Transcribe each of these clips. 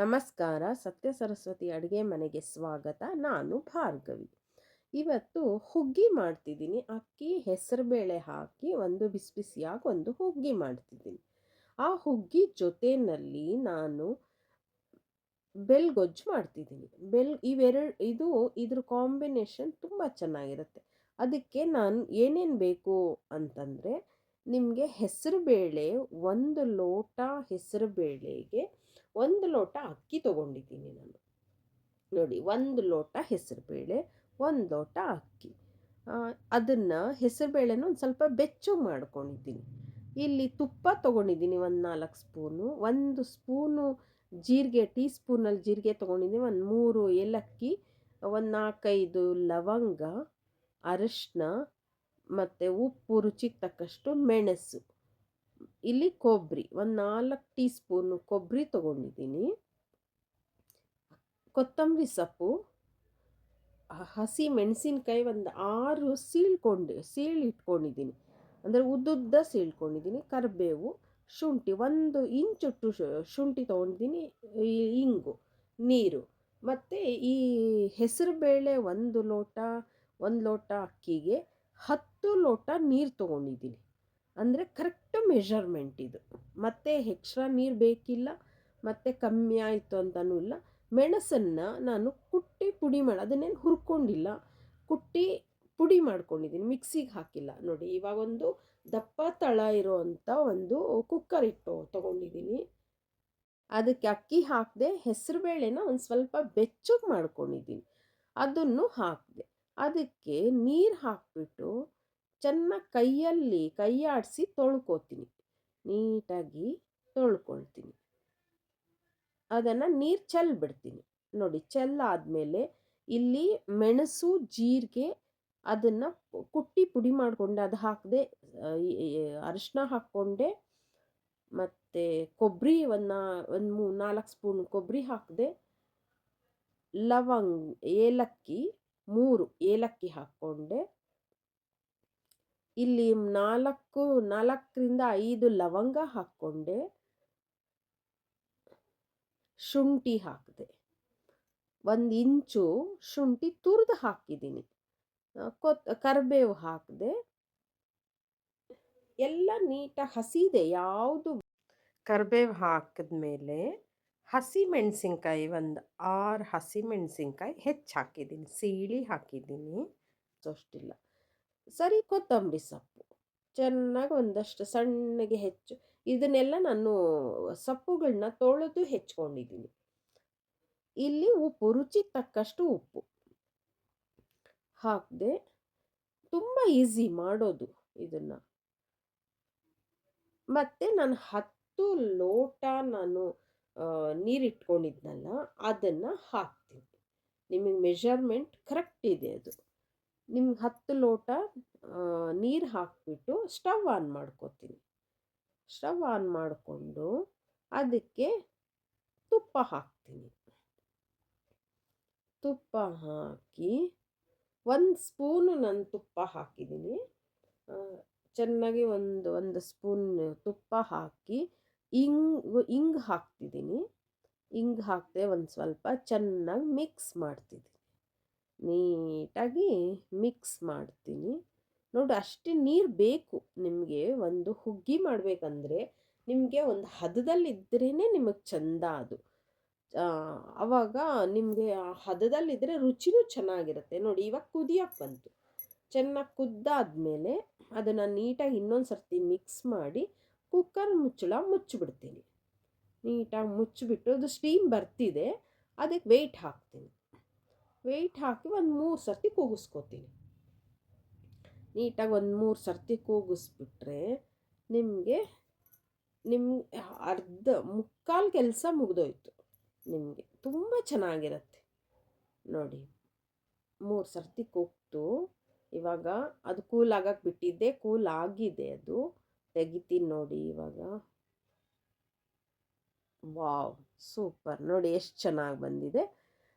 ನಮಸ್ಕಾರ. ಸತ್ಯ ಸರಸ್ವತಿ ಅಡುಗೆ ಮನೆಗೆ ಸ್ವಾಗತ. ನಾನು ಭಾರ್ಗವಿ. ಇವತ್ತು ಹುಗ್ಗಿ ಮಾಡ್ತಿದ್ದೀನಿ. ಅಕ್ಕಿ ಹೆಸರುಬೇಳೆ ಹಾಕಿ ಒಂದು ಬಿಸಿ ಬಿಸಿಯಾಗಿ ಒಂದು ಹುಗ್ಗಿ ಮಾಡ್ತಿದ್ದೀನಿ. ಆ ಹುಗ್ಗಿ ಜೊತೆಯಲ್ಲಿ ನಾನು ಬೆಲ್ಗೊಜ್ಜು ಮಾಡ್ತಿದ್ದೀನಿ. ಇದ್ರ ಕಾಂಬಿನೇಷನ್ ತುಂಬ ಚೆನ್ನಾಗಿರುತ್ತೆ. ಅದಕ್ಕೆ ನಾನು ಏನೇನು ಬೇಕು ಅಂತಂದರೆ, ನಿಮಗೆ ಹೆಸರುಬೇಳೆ 1 ಲೋಟ ಹೆಸರುಬೇಳೆಗೆ 1 ಲೋಟ ಅಕ್ಕಿ ತೊಗೊಂಡಿದ್ದೀನಿ ನಾನು. ನೋಡಿ, 1 ಲೋಟ ಹೆಸರುಬೇಳೆ, 1 ಲೋಟ ಅಕ್ಕಿ. ಅದನ್ನು ಹೆಸರುಬೇಳೆನ ಒಂದು ಸ್ವಲ್ಪ ಬೆಚ್ಚಗೆ ಮಾಡ್ಕೊಂಡಿದ್ದೀನಿ. ಇಲ್ಲಿ ತುಪ್ಪ ತೊಗೊಂಡಿದ್ದೀನಿ ಒಂದು 4 ಸ್ಪೂನು, 1 ಸ್ಪೂನು ಜೀರಿಗೆ, ಟೀ ಸ್ಪೂನಲ್ಲಿ ಜೀರಿಗೆ ತೊಗೊಂಡಿದ್ದೀನಿ, ಒಂದು 3 ಏಲಕ್ಕಿ, ಒಂದು 4-5 ಲವಂಗ, ಅರಿಶಿನ ಮತ್ತು ಉಪ್ಪು, ರುಚಿಗೆ ತಕ್ಕಷ್ಟು ಮೆಣಸು. ಇಲ್ಲಿ ಕೊಬ್ಬರಿ, ಒಂದು 4 ಟೀ ಸ್ಪೂನು ಕೊಬ್ಬರಿ ತೊಗೊಂಡಿದ್ದೀನಿ. ಕೊತ್ತಂಬರಿ ಸೊಪ್ಪು, ಹಸಿ ಮೆಣಸಿನ್ಕಾಯಿ ಒಂದು 6 ಸೀಳಿಟ್ಕೊಂಡಿದ್ದೀನಿ, ಅಂದರೆ ಉದ್ದುದ್ದ ಸೀಳ್ಕೊಂಡಿದ್ದೀನಿ. ಕರಿಬೇವು, ಶುಂಠಿ 1 ಇಂಚು ಶುಂಠಿ ತೊಗೊಂಡಿದ್ದೀನಿ. ಇಂಗು, ನೀರು, ಮತ್ತು ಈ ಹೆಸರುಬೇಳೆ 1 ಲೋಟ ಅಕ್ಕಿಗೆ 10 ಲೋಟ ನೀರು ತೊಗೊಂಡಿದ್ದೀನಿ. ಅಂದರೆ ಕರೆಕ್ಟ್ ಮೆಷರ್ಮೆಂಟ್ ಇದು. ಮತ್ತು ಎಕ್ಸ್ಟ್ರಾ ನೀರು ಬೇಕಿಲ್ಲ, ಮತ್ತು ಕಮ್ಮಿ ಆಯಿತು ಅಂತಲೂ ಇಲ್ಲ. ಮೆಣಸನ್ನು ನಾನು ಕುಟ್ಟಿ ಪುಡಿ ಅದನ್ನೇನು ಹುರ್ಕೊಂಡಿಲ್ಲ, ಕುಟ್ಟಿ ಪುಡಿ ಮಾಡ್ಕೊಂಡಿದ್ದೀನಿ, ಮಿಕ್ಸಿಗೆ ಹಾಕಿಲ್ಲ. ನೋಡಿ, ಇವಾಗ ಒಂದು ದಪ್ಪ ತಳ ಇರೋವಂಥ ಒಂದು ಕುಕ್ಕರ್ ತೊಗೊಂಡಿದ್ದೀನಿ. ಅದಕ್ಕೆ ಅಕ್ಕಿ ಹಾಕಿದೆ, ಹೆಸರುಬೇಳೆನ ಒಂದು ಸ್ವಲ್ಪ ಬೆಚ್ಚಗೆ ಮಾಡ್ಕೊಂಡಿದ್ದೀನಿ, ಅದನ್ನು ಹಾಕಿದೆ. ಅದಕ್ಕೆ ನೀರು ಹಾಕಿಬಿಟ್ಟು ಚೆನ್ನಾಗಿ ಕೈ ಆಡಿಸಿ ತೊಳ್ಕೊತೀನಿ, ನೀಟಾಗಿ ತೊಳ್ಕೊಳ್ತೀನಿ. ಅದನ್ನು ನೀರು ಚೆಲ್ಬಿಡ್ತೀನಿ. ನೋಡಿ, ಚೆಲ್ಲಾದಮೇಲೆ ಇಲ್ಲಿ ಮೆಣಸು, ಜೀರಿಗೆ ಅದನ್ನು ಕುಟ್ಟಿ ಪುಡಿ ಮಾಡಿಕೊಂಡೆ, ಅದು ಹಾಕಿದೆ. ಅರಿಶಿನ ಹಾಕ್ಕೊಂಡೆ, ಮತ್ತು ಕೊಬ್ಬರಿ ಒಂದು 4 ಸ್ಪೂನ್ ಕೊಬ್ಬರಿ ಹಾಕಿದೆ. ಏಲಕ್ಕಿ 3 ಏಲಕ್ಕಿ ಹಾಕ್ಕೊಂಡೆ. ಇಲ್ಲಿ 4ರಿಂದ 5 ಲವಂಗ ಹಾಕ್ಕೊಂಡೆ. ಶುಂಠಿ ಹಾಕಿದೆ, 1 ಇಂಚು ಶುಂಠಿ ತುರಿದು ಹಾಕಿದ್ದೀನಿ. ಕರಿಬೇವು ಹಾಕಿದೆ. ಎಲ್ಲ ನೀಟಾಗಿ ಹಸಿದೆ ಯಾವುದು. ಕರಿಬೇವು ಹಾಕಿದ್ಮೇಲೆ ಹಸಿಮೆಣಸಿನ್ಕಾಯಿ ಒಂದು 6 ಹಸಿಮೆಣಸಿನ್ಕಾಯಿ ಹೆಚ್ಚು ಹಾಕಿದ್ದೀನಿ, ಸೀಳಿ ಹಾಕಿದ್ದೀನಿ, ಅಷ್ಟಿಲ್ಲ. ಸರಿ, ಕೊತ್ತಂಬರಿ ಸೊಪ್ಪು ಚೆನ್ನಾಗಿ ಒಂದಷ್ಟು ಸಣ್ಣಗೆ ಹೆಚ್ಚು. ಇದನ್ನೆಲ್ಲ ನಾನು ಸೊಪ್ಪುಗಳನ್ನ ತೊಳೆದು ಹೆಚ್ಕೊಂಡಿದ್ದೀನಿ. ಇಲ್ಲಿ ಉಪ್ಪು, ರುಚಿಗೆ ತಕ್ಕಷ್ಟು ಉಪ್ಪು ಹಾಕಿದೆ. ತುಂಬ ಈಸಿ ಮಾಡೋದು ಇದನ್ನು. ಮತ್ತು ನಾನು 10 ಲೋಟ ನೀರಿಟ್ಕೊಂಡಿದ್ನಲ್ಲ, ಅದನ್ನು ಹಾಕ್ತೀನಿ. ನಿಮಗೆ ಮೆಷರ್ಮೆಂಟ್ ಕರೆಕ್ಟ್ ಇದೆ ಅದು. ನಿಮ್ಗೆ 10 ಲೋಟ ನೀರು ಹಾಕಿಬಿಟ್ಟು ಸ್ಟವ್ ಆನ್ ಮಾಡ್ಕೋತೀನಿ. ಸ್ಟವ್ ಆನ್ ಮಾಡಿಕೊಂಡು ಅದಕ್ಕೆ ತುಪ್ಪ ಹಾಕ್ತೀನಿ. ತುಪ್ಪ ಹಾಕಿ 1 ಸ್ಪೂನು ನಾನು ತುಪ್ಪ ಹಾಕಿದ್ದೀನಿ. ಚೆನ್ನಾಗಿ ಒಂದು ಸ್ಪೂನ್ ತುಪ್ಪ ಹಾಕಿ ಇಂಗು ಹಾಕ್ತಿದ್ದೀನಿ. ಇಂಗು ಹಾಕಿದೆ, ಒಂದು ಸ್ವಲ್ಪ ಚೆನ್ನಾಗಿ ಮಿಕ್ಸ್ ಮಾಡ್ತಿದ್ದೀನಿ. ನೀಟಾಗಿ ಮಿಕ್ಸ್ ಮಾಡ್ತೀನಿ. ನೋಡಿ, ಅಷ್ಟೇ ನೀರು ಬೇಕು ನಿಮಗೆ. ಒಂದು ಹುಗ್ಗಿ ಮಾಡಬೇಕಂದ್ರೆ ನಿಮಗೆ ಒಂದು ಹದದಲ್ಲಿದ್ರೇ ನಿಮಗೆ ಚೆಂದ ಅದು. ಆವಾಗ ನಿಮಗೆ ಆ ಹದದಲ್ಲಿದ್ದರೆ ರುಚಿನೂ ಚೆನ್ನಾಗಿರುತ್ತೆ. ನೋಡಿ, ಇವಾಗ ಕುದಿಯೋಕ್ಕೆ ಬಂತು. ಚೆನ್ನಾಗಿ ಕುದ್ದಾದ್ಮೇಲೆ ಅದನ್ನು ನೀಟಾಗಿ ಇನ್ನೊಂದು ಸರ್ತಿ ಮಿಕ್ಸ್ ಮಾಡಿ ಕುಕ್ಕರ್ ಮುಚ್ಚಿಬಿಡ್ತೀನಿ. ನೀಟಾಗಿ ಮುಚ್ಚಿಬಿಟ್ಟು, ಅದು ಸ್ಟೀಮ್ ಬರ್ತಿದೆ, ಅದಕ್ಕೆ ವೆಯ್ಟ್ ಹಾಕ್ತೀನಿ. ವೆಯ್ಟ್ ಹಾಕಿ ಒಂದು 3 ಸರ್ತಿ ಕೂಗಿಸ್ಕೊತೀನಿ. ನೀಟಾಗಿ ಒಂದು 3 ಸರ್ತಿ ಕೂಗಿಸ್ಬಿಟ್ರೆ ನಿಮಗೆ ಮುಕ್ಕಾಲು ಕೆಲಸ ಮುಗಿದೋಯ್ತು. ನಿಮಗೆ ತುಂಬ ಚೆನ್ನಾಗಿರುತ್ತೆ. ನೋಡಿ, 3 ಸರ್ತಿ ಕೂಗ್ತು. ಇವಾಗ ಅದು ಕೂಲ್ ಆಗಕ್ಕೆ ಬಿಟ್ಟಿದ್ದೆ, ಕೂಲ್ ಆಗಿದೆ. ಅದು ತೆಗಿತೀನಿ ನೋಡಿ ಇವಾಗ. Wow, super! ನೋಡಿ ಎಷ್ಟು ಚೆನ್ನಾಗಿ ಬಂದಿದೆ.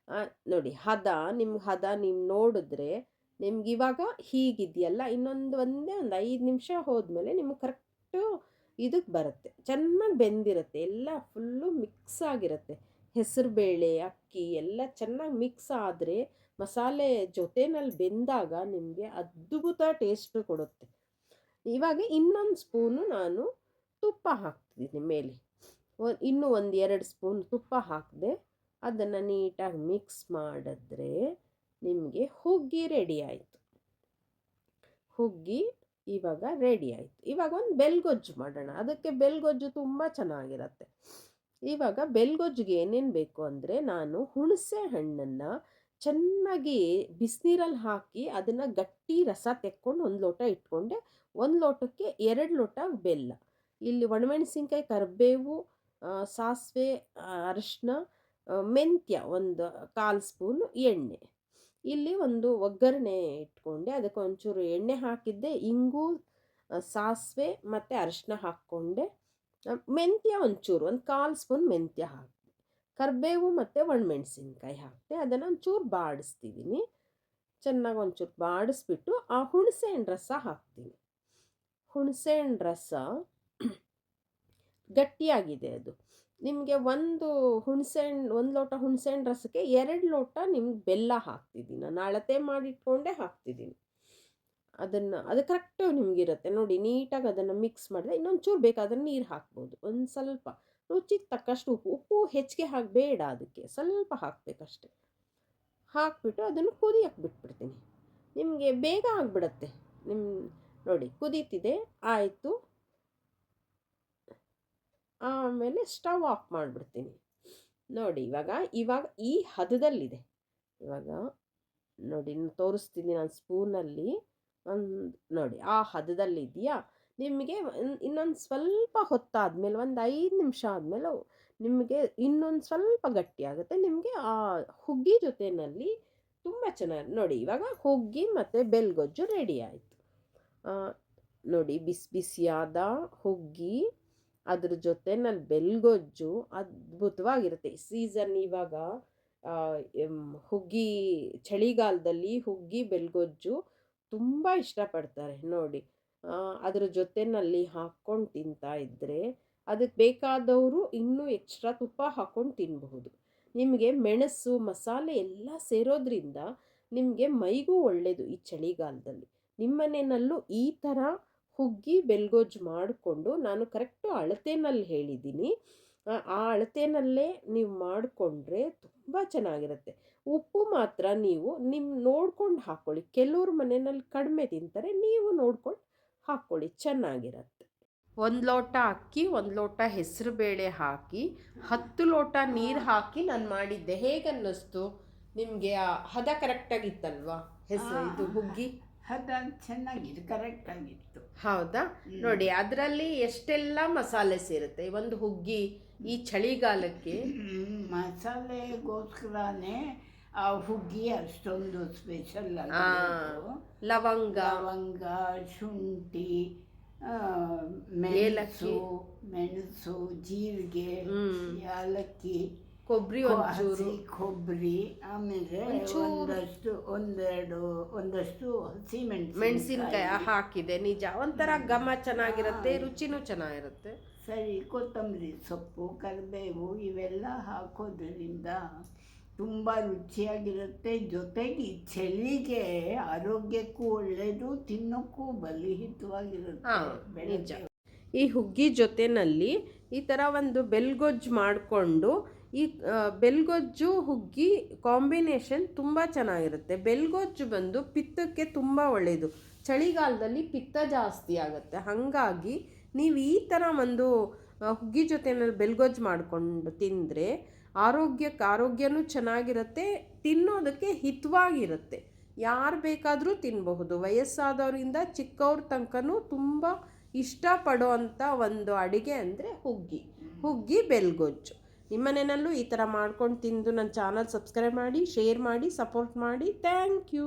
ನೋಡಿ, ಹದ ನೀವು ನೋಡಿದ್ರೆ ನಿಮ್ಗೆ ಇವಾಗ ಹೀಗಿದೆಯಲ್ಲ, ಒಂದೇ 5 ನಿಮಿಷ ಹೋದ್ಮೇಲೆ ನಿಮಗೆ ಕರೆಕ್ಟು ಇದಕ್ಕೆ ಬರುತ್ತೆ. ಚೆನ್ನಾಗಿ ಬೆಂದಿರುತ್ತೆ, ಎಲ್ಲ ಫುಲ್ಲು ಮಿಕ್ಸ್ ಆಗಿರುತ್ತೆ. ಹೆಸರುಬೇಳೆ, ಅಕ್ಕಿ ಎಲ್ಲ ಚೆನ್ನಾಗಿ ಮಿಕ್ಸ್ ಆದರೆ ಮಸಾಲೆ ಜೊತೆನಲ್ಲಿ ಬೆಂದಾಗ ನಿಮಗೆ ಅದ್ಭುತ ಟೇಸ್ಟ್ ಕೊಡುತ್ತೆ. ಇವಾಗ ಇನ್ನೊಂದು ಸ್ಪೂನು ನಾನು ತುಪ್ಪ ಹಾಕ್ತಿದ್ದೀನಿ ಮೇಲೆ. ಇನ್ನೂ ಒಂದು 2 ಸ್ಪೂನ್ ತುಪ್ಪ ಹಾಕಿದೆ. ಅದನ್ನು ನೀಟಾಗಿ ಮಿಕ್ಸ್ ಮಾಡಿದ್ರೆ ನಿಮಗೆ ಹುಗ್ಗಿ ರೆಡಿ ಆಯಿತು. ಹುಗ್ಗಿ ಇವಾಗ ರೆಡಿ ಆಯಿತು. ಇವಾಗ ಒಂದು ಬೆಲ್ಗೊಜ್ಜು ಮಾಡೋಣ. ಅದಕ್ಕೆ ಬೆಲ್ಗೊಜ್ಜು ತುಂಬ ಚೆನ್ನಾಗಿರುತ್ತೆ. ಇವಾಗ ಬೆಲ್ಗೊಜ್ಜಿಗೆ ಏನೇನು ಬೇಕು ಅಂದರೆ, ನಾನು ಹುಣಸೆ ಹಣ್ಣನ್ನು ಚೆನ್ನಾಗಿ ಬಿಸಿನೀರಲ್ಲಿ ಹಾಕಿ ಅದನ್ನು ಗಟ್ಟಿ ರಸ ತೆಕ್ಕೊಂಡು ಒಂದು ಲೋಟ ಇಟ್ಕೊಂಡೆ. 1 ಲೋಟಕ್ಕೆ 2 ಲೋಟ ಬೆಲ್ಲ. ಇಲ್ಲಿ ಒಣಮೆಣಸಿನ್ಕಾಯಿ, ಕರಿಬೇವು, ಸಾಸಿವೆ, ಅರಿಶಿನ, ಮೆಂತ್ಯ ಒಂದು 1/4 ಸ್ಪೂನು, ಎಣ್ಣೆ. ಇಲ್ಲಿ ಒಂದು ಒಗ್ಗರಣೆ ಇಟ್ಕೊಂಡೆ. ಅದಕ್ಕೆ ಒಂಚೂರು ಎಣ್ಣೆ ಹಾಕಿದ್ದೆ, ಇಂಗು, ಸಾಸಿವೆ ಮತ್ತು ಅರಿಶಿನ ಹಾಕ್ಕೊಂಡೆ. ಮೆಂತ್ಯ ಒಂಚೂರು, ಒಂದು 1/4 ಸ್ಪೂನ್ ಮೆಂತ್ಯ ಹಾಕಿದೆ. ಕರಿಬೇವು ಮತ್ತು ಒಣಮೆಣಸಿನ್ಕಾಯಿ ಹಾಕಿದೆ. ಅದನ್ನು ಒಂಚೂರು ಬಾಡಿಸ್ತಿದ್ದೀನಿ. ಚೆನ್ನಾಗಿ ಒಂಚೂರು ಬಾಡಿಸ್ಬಿಟ್ಟು ಆ ಹುಣಸೆ ಹಣ್ಣು ರಸ ಹಾಕ್ತೀನಿ. ಹುಣಸೆ ಹಣ್ಣು ರಸ ಗಟ್ಟಿಯಾಗಿದೆ. ಅದು ನಿಮಗೆ ಒಂದು ಲೋಟ ಹುಣಸೆ ಹಣ್ಣು ರಸಕ್ಕೆ 2 ಲೋಟ ನಿಮ್ಗೆ ಬೆಲ್ಲ ಹಾಕ್ತಿದ್ದೀನಿ. ನಾನು ಅಳತೆ ಮಾಡಿಟ್ಕೊಂಡೆ ಹಾಕ್ತಿದ್ದೀನಿ. ಅದು ಕರೆಕ್ಟು ನಿಮಗಿರುತ್ತೆ ನೋಡಿ. ನೀಟಾಗಿ ಅದನ್ನು ಮಿಕ್ಸ್ ಮಾಡಿದೆ. ಇನ್ನೊಂಚೂರು ಬೇಕಾದ್ರೆ ನೀರು ಹಾಕ್ಬೋದು. ಒಂದು ಸ್ವಲ್ಪ ರುಚಿಗೆ ತಕ್ಕಷ್ಟು ಉಪ್ಪು ಹೆಚ್ಚಿಗೆ ಹಾಕಬೇಡ, ಅದಕ್ಕೆ ಸ್ವಲ್ಪ ಹಾಕಬೇಕಷ್ಟೆ. ಹಾಕ್ಬಿಟ್ಟು ಅದನ್ನು ಕುದಿಯಕ್ಕೆ ಬಿಟ್ಬಿಡ್ತೀನಿ. ನಿಮಗೆ ಬೇಗ ಆಗಿಬಿಡತ್ತೆ. ನೋಡಿ ಕುದೀತಿದೆ, ಆಯಿತು. ಆಮೇಲೆ ಸ್ಟವ್ ಆಫ್ ಮಾಡಿಬಿಡ್ತೀನಿ. ನೋಡಿ ಇವಾಗ ಈ ಹದದಲ್ಲಿದೆ. ಇವಾಗ ನೋಡಿ ತೋರಿಸ್ತೀನಿ ನಾನು ಸ್ಪೂನಲ್ಲಿ. ನೋಡಿ ಆ ಹದದಲ್ಲಿದೆಯಾ. ನಿಮಗೆ ಇನ್ನೊಂದು ಸ್ವಲ್ಪ ಹೊತ್ತಾದಮೇಲೆ, ಒಂದು 5 ನಿಮಿಷ ಆದಮೇಲೆ ನಿಮಗೆ ಇನ್ನೊಂದು ಸ್ವಲ್ಪ ಗಟ್ಟಿಯಾಗುತ್ತೆ. ನಿಮಗೆ ಆ ಹುಗ್ಗಿ ಜೊತೆಯಲ್ಲಿ ತುಂಬ ಚೆನ್ನಾಗಿ ನೋಡಿ. ಇವಾಗ ಹುಗ್ಗಿ ಮತ್ತು ಬೆಲ್ಗೊಜ್ಜು ರೆಡಿ ಆಯಿತು. ನೋಡಿ ಬಿಸಿ ಬಿಸಿಯಾದ ಹುಗ್ಗಿ, ಅದ್ರ ಜೊತೆನಲ್ಲಿ ಬೆಲ್ಗೊಜ್ಜು ಅದ್ಭುತವಾಗಿರುತ್ತೆ. ಸೀಸನ್ ಇವಾಗ ಹುಗ್ಗಿ, ಚಳಿಗಾಲದಲ್ಲಿ ಹುಗ್ಗಿ ಬೆಲ್ಗೊಜ್ಜು ತುಂಬ ಇಷ್ಟಪಡ್ತಾರೆ ನೋಡಿ. ಅದ್ರ ಜೊತೆಯಲ್ಲಿ ಹಾಕ್ಕೊಂಡು ತಿಂತಾ ಇದ್ದರೆ, ಅದಕ್ಕೆ ಬೇಕಾದವರು ಇನ್ನೂ ಎಕ್ಸ್ಟ್ರಾ ತುಪ್ಪ ಹಾಕ್ಕೊಂಡು ತಿನ್ನಬಹುದು. ನಿಮಗೆ ಮೆಣಸು, ಮಸಾಲೆ ಎಲ್ಲ ಸೇರೋದ್ರಿಂದ ನಿಮಗೆ ಮೈಗೂ ಒಳ್ಳೆಯದು ಈ ಚಳಿಗಾಲದಲ್ಲಿ. ನಿಮ್ಮನೆಯಲ್ಲೂ ಈ ಥರ ಹುಗ್ಗಿ ಬೆಲ್ಗೊಜ್ಜು ಮಾಡಿಕೊಂಡು, ನಾನು ಕರೆಕ್ಟು ಅಳತೆನಲ್ಲಿ ಹೇಳಿದ್ದೀನಿ. ಆ ಅಳತೆನಲ್ಲೇ ನೀವು ಮಾಡಿಕೊಂಡ್ರೆ ತುಂಬ ಚೆನ್ನಾಗಿರುತ್ತೆ. ಉಪ್ಪು ಮಾತ್ರ ನೀವು ನೋಡ್ಕೊಂಡು ಹಾಕ್ಕೊಳ್ಳಿ. ಕೆಲವ್ರ ಮನೆಯಲ್ಲಿ ಕಡಿಮೆ ತಿಂತಾರೆ, ನೀವು ನೋಡ್ಕೊಂಡು ಹಾಕ್ಕೊಳ್ಳಿ, ಚೆನ್ನಾಗಿರುತ್ತೆ. 1 ಲೋಟ ಅಕ್ಕಿ, 1 ಲೋಟ ಹೆಸರುಬೇಳೆ ಹಾಕಿ 10 ಲೋಟ ನೀರು ಹಾಕಿ ನಾನು ಮಾಡಿದ್ದೆ. ಹೇಗನ್ನಿಸ್ತು ನಿಮಗೆ? ಹದ ಕರೆಕ್ಟಾಗಿತ್ತಲ್ವಾ? ಇದು ಹುಗ್ಗಿ ಹದ ಚೆನ್ನಾಗಿದೆ, ಕರೆಕ್ಟಾಗಿತ್ತು. ಹೌದಾ? ನೋಡಿ ಅದರಲ್ಲಿ ಎಷ್ಟೆಲ್ಲ ಮಸಾಲೆ ಸೇರುತ್ತೆ ಒಂದು ಹುಗ್ಗಿ ಈ ಚಳಿಗಾಲಕ್ಕೆ. ಮಸಾಲೆಗೋಸ್ಕರನೇ ಆ ಹುಗ್ಗಿ ಅಷ್ಟೊಂದು ಸ್ಪೆಷಲ್. ಲವಂಗ, ಶುಂಠಿ, ಮೆಣಸು, ಜೀರಿಗೆ, ಯಾಲಕ್ಕಿ, ಕೊಬ್ಬರಿ, ಕೊಬ್ಬರಿ, ಆಮೇಲೆ ಒಂದಷ್ಟು ಮೆಣಸಿನಕಾಯಿ ಹಾಕಿದೆ. ನಿಜ, ಒಂಥರ ಘಮ ಚೆನ್ನಾಗಿರುತ್ತೆ, ರುಚಿನೂ ಚೆನ್ನಾಗಿರುತ್ತೆ. ಸರಿ, ಕೊತ್ತಂಬರಿ ಸೊಪ್ಪು, ಕರಿಬೇವು ಇವೆಲ್ಲ ಹಾಕೋದ್ರಿಂದ ತುಂಬ ರುಚಿಯಾಗಿರುತ್ತೆ. ಜೊತೆಗೆ ಚಳಿಗೆ ಆರೋಗ್ಯಕ್ಕೂ ಒಳ್ಳೆಯದು, ತಿನ್ನೋಕ್ಕೂ ಬಲಿಹಿತವಾಗಿರುತ್ತೆ. ಈ ಹುಗ್ಗಿ ಜೊತೆಯಲ್ಲಿ ಈ ಥರ ಒಂದು ಬೆಲ್ಗೊಜ್ಜು ಮಾಡಿಕೊಂಡು, ಈ ಬೆಲ್ಗೊಜ್ಜು ಹುಗ್ಗಿ ಕಾಂಬಿನೇಷನ್ ತುಂಬ ಚೆನ್ನಾಗಿರುತ್ತೆ. ಬೆಲ್ಗೊಜ್ಜು ಬಂದು ಪಿತ್ತಕ್ಕೆ ತುಂಬ ಒಳ್ಳೆಯದು. ಚಳಿಗಾಲದಲ್ಲಿ ಪಿತ್ತ ಜಾಸ್ತಿ ಆಗುತ್ತೆ. ಹಾಗಾಗಿ ನೀವು ಈ ಥರ ಒಂದು ಹುಗ್ಗಿ ಜೊತೆಯಲ್ಲಿ ಬೆಲ್ಗೊಜ್ಜು ಮಾಡಿಕೊಂಡು ತಿಂದರೆ ಆರೋಗ್ಯನೂ ಚೆನ್ನಾಗಿರುತ್ತೆ, ತಿನ್ನೋದಕ್ಕೆ ಹಿತವಾಗಿರುತ್ತೆ. ಯಾರು ಬೇಕಾದರೂ ತಿನ್ನಬಹುದು. ವಯಸ್ಸಾದವರಿಂದ ಚಿಕ್ಕವ್ರ ತನಕನೂ ತುಂಬ ಇಷ್ಟಪಡೋ ಅಂಥ ಒಂದು ಅಡುಗೆ ಅಂದರೆ ಹುಗ್ಗಿ ಬೆಲ್ಗೊಜ್ಜು. ನಿಮ್ಮನೆಯಲ್ಲೂ ಈ ಥರ ಮಾಡ್ಕೊಂಡು ತಿಂದು ನನ್ನ ಚಾನಲ್ ಸಬ್ಸ್ಕ್ರೈಬ್ ಮಾಡಿ, ಶೇರ್ ಮಾಡಿ, ಸಪೋರ್ಟ್ ಮಾಡಿ. Thank you.